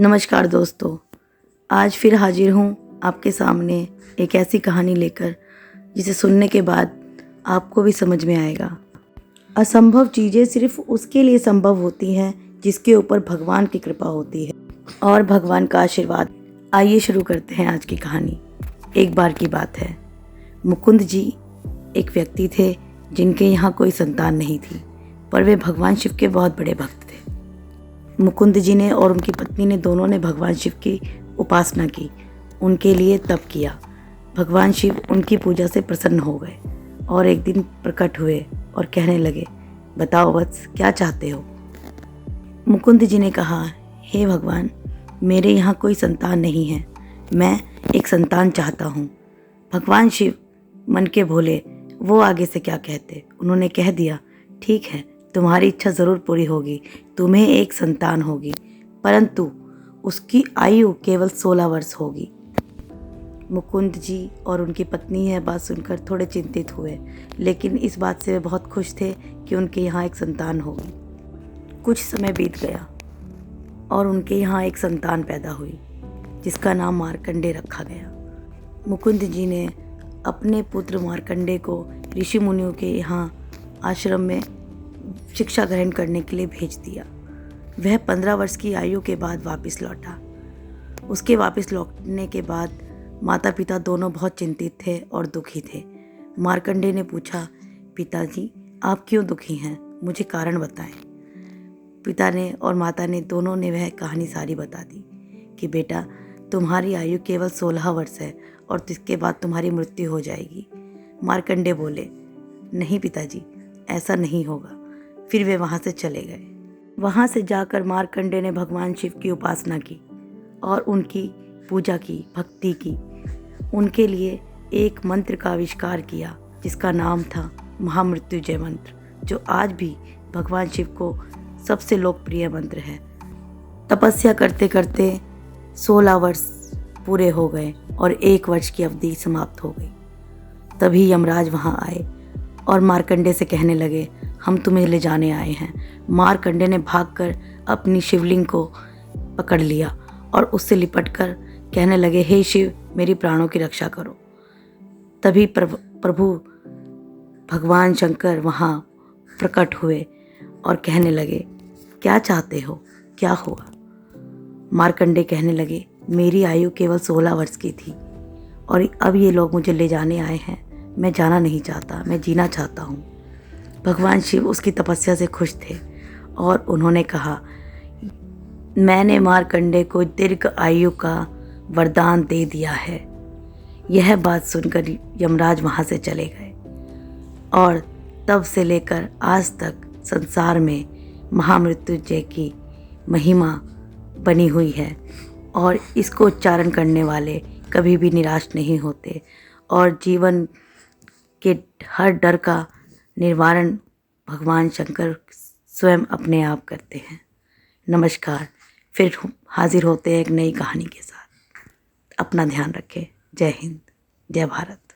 नमस्कार दोस्तों, आज फिर हाजिर हूँ आपके सामने एक ऐसी कहानी लेकर जिसे सुनने के बाद आपको भी समझ में आएगा। असंभव चीज़ें सिर्फ उसके लिए संभव होती हैं जिसके ऊपर भगवान की कृपा होती है और भगवान का आशीर्वाद। आइए शुरू करते हैं आज की कहानी। एक बार की बात है, मुकुंद जी एक व्यक्ति थे जिनके यहाँ कोई संतान नहीं थी, पर वे भगवान शिव के बहुत बड़े भक्त थे। मुकुंद जी ने और उनकी पत्नी ने दोनों ने भगवान शिव की उपासना की, उनके लिए तप किया। भगवान शिव उनकी पूजा से प्रसन्न हो गए और एक दिन प्रकट हुए और कहने लगे, बताओ वत्स, क्या चाहते हो? मुकुंद जी ने कहा, हे भगवान, मेरे यहाँ कोई संतान नहीं है, मैं एक संतान चाहता हूँ। भगवान शिव मन के भोले, वो आगे से क्या कहते। उन्होंने कह दिया, ठीक है, तुम्हारी इच्छा ज़रूर पूरी होगी, तुम्हें एक संतान होगी, परंतु उसकी आयु केवल 16 वर्ष होगी। मुकुंद जी और उनकी पत्नी यह बात सुनकर थोड़े चिंतित हुए, लेकिन इस बात से वे बहुत खुश थे कि उनके यहाँ एक संतान होगी। कुछ समय बीत गया और उनके यहाँ एक संतान पैदा हुई जिसका नाम मार्कंडे रखा गया। मुकुंद जी ने अपने पुत्र मार्कंडे को ऋषि मुनियों के यहाँ आश्रम में शिक्षा ग्रहण करने के लिए भेज दिया। वह 15 वर्ष की आयु के बाद वापस लौटा। उसके वापस लौटने के बाद माता पिता दोनों बहुत चिंतित थे और दुखी थे। मार्कंडे ने पूछा, पिताजी, आप क्यों दुखी हैं? मुझे कारण बताएं। पिता ने और माता ने दोनों ने वह कहानी सारी बता दी कि बेटा, तुम्हारी आयु केवल 16 वर्ष है और इसके बाद तुम्हारी मृत्यु हो जाएगी। मार्कंडे बोले, नहीं पिताजी, ऐसा नहीं होगा। फिर वे वहाँ से चले गए। वहाँ से जाकर मार्कंडे ने भगवान शिव की उपासना की और उनकी पूजा की, भक्ति की। उनके लिए एक मंत्र का आविष्कार किया जिसका नाम था महामृत्युंजय मंत्र, जो आज भी भगवान शिव को सबसे लोकप्रिय मंत्र है। तपस्या करते करते 16 वर्ष पूरे हो गए और 1 वर्ष की अवधि समाप्त हो गई। तभी यमराज वहाँ आए और मार्कंडे से कहने लगे, हम तुम्हें ले जाने आए हैं। मार्कंडे ने भागकर अपनी शिवलिंग को पकड़ लिया और उससे लिपटकर कहने लगे, हे शिव, मेरी प्राणों की रक्षा करो। तभी प्रभु भगवान शंकर वहाँ प्रकट हुए और कहने लगे, क्या चाहते हो, क्या हुआ? मार्कंडे कहने लगे, मेरी आयु केवल 16 वर्ष की थी और अब ये लोग मुझे ले जाने आए हैं। मैं जाना नहीं चाहता, मैं जीना चाहता हूँ। भगवान शिव उसकी तपस्या से खुश थे और उन्होंने कहा, मैंने मार्कंडे को दीर्घ आयु का वरदान दे दिया है। यह बात सुनकर यमराज वहाँ से चले गए और तब से लेकर आज तक संसार में महामृत्युंजय की महिमा बनी हुई है और इसको उच्चारण करने वाले कभी भी निराश नहीं होते और जीवन के हर डर का निवारण भगवान शंकर स्वयं अपने आप करते हैं। नमस्कार, फिर हाजिर होते हैं एक नई कहानी के साथ। अपना ध्यान रखें। जय हिंद, जय भारत।